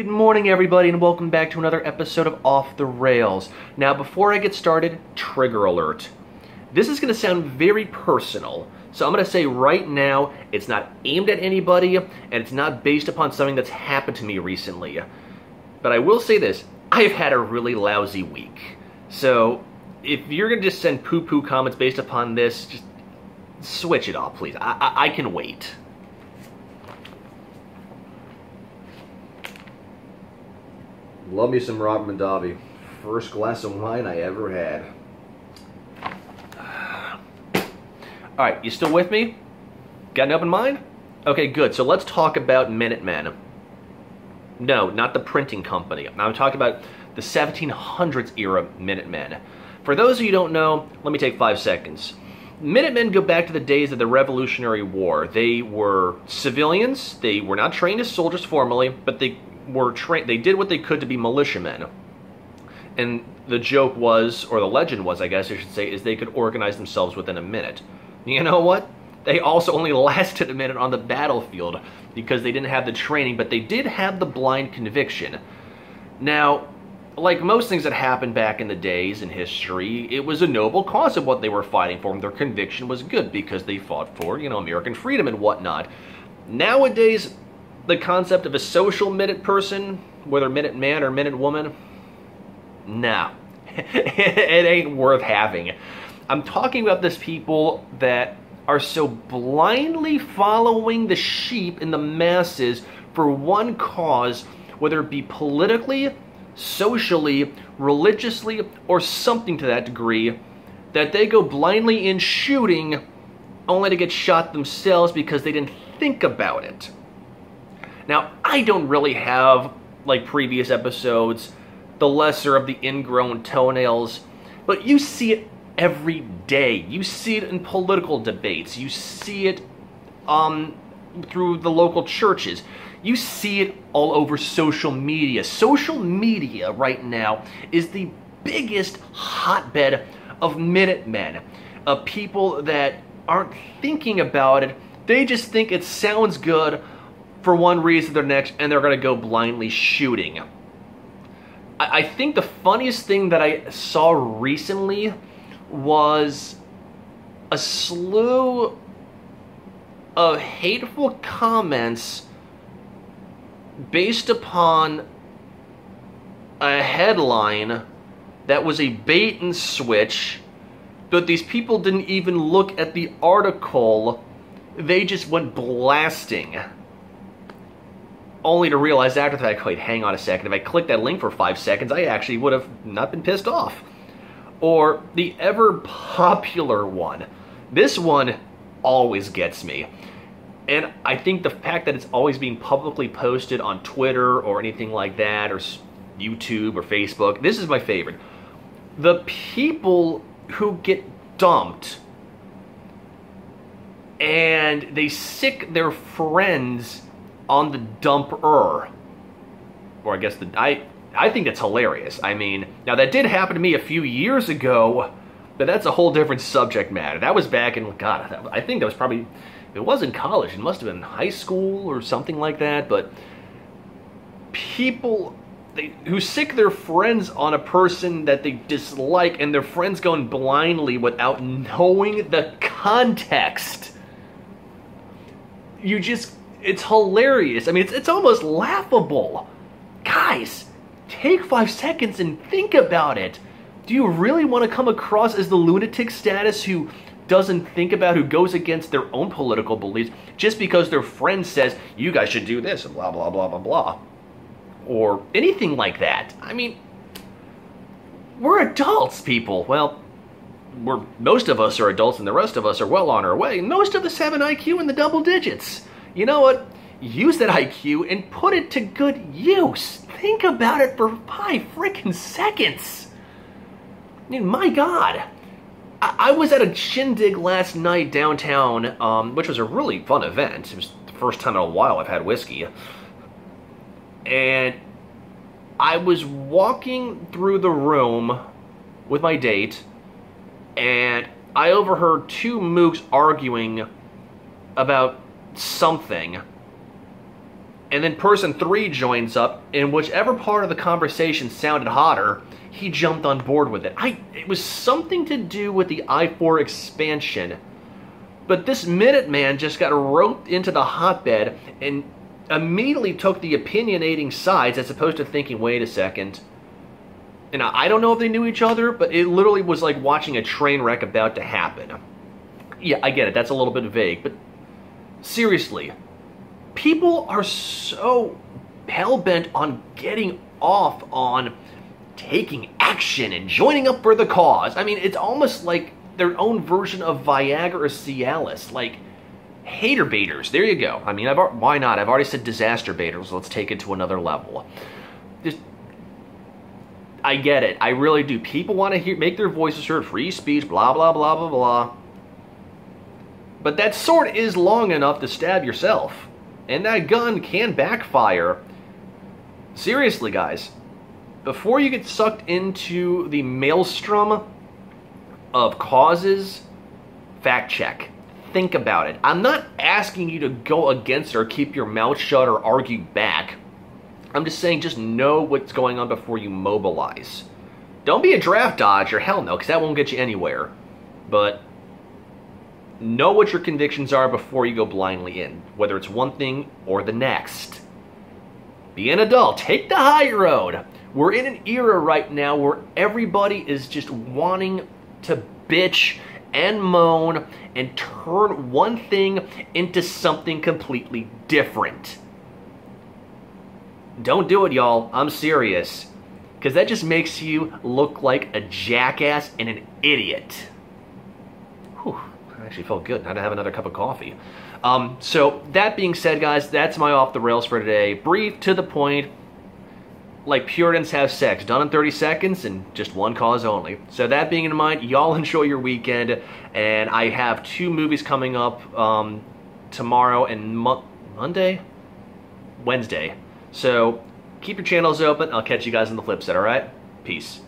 Good morning, everybody, and welcome back to another episode of Off the Rails. Now, before I get started, trigger alert. This is going to sound very personal, so I'm going to say right now, it's not aimed at anybody, and it's not based upon something that's happened to me recently. But I will say this, I've had a really lousy week. So, if you're going to just send poo-poo comments based upon this, just switch it off, please. I can wait. Love me some Robert Mondavi. First glass of wine I ever had. Alright, you still with me? Got an open mind? Okay, good. So let's talk about Minutemen. No, not the printing company. I'm talking about the 1700s era Minutemen. For those of you who don't know, let me take 5 seconds. Minutemen go back to the days of the Revolutionary War. They were civilians. They were not trained as soldiers formally, but they did what they could to be militiamen. And the joke was, or the legend was, I guess I should say, is they could organize themselves within a minute. You know what? They also only lasted a minute on the battlefield because they didn't have the training, but they did have the blind conviction. Now, like most things that happened back in the days in history, it was a noble cause of what they were fighting for, and their conviction was good because they fought for, American freedom and whatnot. Nowadays, the concept of a social minute person, whether minute man or minute woman, nah, it ain't worth having. I'm talking about these people that are so blindly following the sheep in the masses for one cause, whether it be politically, socially, religiously, or something to that degree, that they go blindly in shooting only to get shot themselves because they didn't think about it. Now, I don't really have, like previous episodes, the lesser of the ingrown toenails, but you see it every day. You see it in political debates. You see it through the local churches. You see it all over social media. Social media right now is the biggest hotbed of Minutemen, of people that aren't thinking about it. They just think it sounds good for one reason or the next, and they're going to go blindly shooting. I think the funniest thing that I saw recently was a slew of hateful comments based upon a headline that was a bait and switch, but these people didn't even look at the article. They just went blasting. Only to realize after the fact, wait, hang on a second, if I clicked that link for 5 seconds, I actually would have not been pissed off. Or the ever-popular one. This one always gets me. And I think the fact that it's always being publicly posted on Twitter or anything like that, or YouTube or Facebook, this is my favorite. The people who get dumped and they sick their friends on the dumper. Or I guess I think that's hilarious. I mean, now that did happen to me a few years ago, but that's a whole different subject matter. That was back in, God, I think that was probably, it wasn't college, it must have been high school or something like that, but people who sick their friends on a person that they dislike, and their friends going blindly without knowing the context. It's hilarious. I mean, it's almost laughable. Guys, take 5 seconds and think about it. Do you really want to come across as the lunatic status who doesn't think about, who goes against their own political beliefs just because their friend says, you guys should do this, and blah, blah, blah, blah, blah. Or anything like that. I mean, we're adults, people. Well, most of us are adults and the rest of us are well on our way. Most of us have an IQ in the double digits. You know what? Use that IQ and put it to good use. Think about it for 5 freaking seconds. I mean, my God. I was at a shindig last night downtown, which was a really fun event. It was the first time in a while I've had whiskey. And I was walking through the room with my date, and I overheard 2 mooks arguing about something. And then person 3 joins up, and whichever part of the conversation sounded hotter, he jumped on board with it. It was something to do with the I-4 expansion. But this Minuteman just got roped into the hotbed and immediately took the opinionating sides as opposed to thinking, wait a second. And I don't know if they knew each other, but it literally was like watching a train wreck about to happen. Yeah, I get it. That's a little bit vague, but seriously, people are so hell-bent on getting off on taking action and joining up for the cause. I mean, it's almost like their own version of Viagra or Cialis. Like, hater baiters. There you go. I mean, why not? I've already said disaster baiters. So let's take it to another level. I get it. I really do. People want to make their voices heard. Free speech, blah, blah, blah, blah, blah. But that sword is long enough to stab yourself. And that gun can backfire. Seriously, guys. Before you get sucked into the maelstrom of causes, fact check. Think about it. I'm not asking you to go against or keep your mouth shut or argue back. I'm just saying just know what's going on before you mobilize. Don't be a draft dodger, hell no, because that won't get you anywhere. But know what your convictions are before you go blindly in, whether it's one thing or the next. Be an adult. Take the high road. We're in an era right now where everybody is just wanting to bitch and moan and turn one thing into something completely different. Don't do it, y'all. I'm serious. Because that just makes you look like a jackass and an idiot. Whew. I actually felt good. Now to have another cup of coffee. So, that being said, guys, that's my off the rails for today. Brief, to the point, like Puritans have sex. Done in 30 seconds and just one cause only. So that being in mind, y'all enjoy your weekend. And I have 2 movies coming up tomorrow and Monday? Wednesday. So, keep your channels open. I'll catch you guys on the flip side, alright? Peace.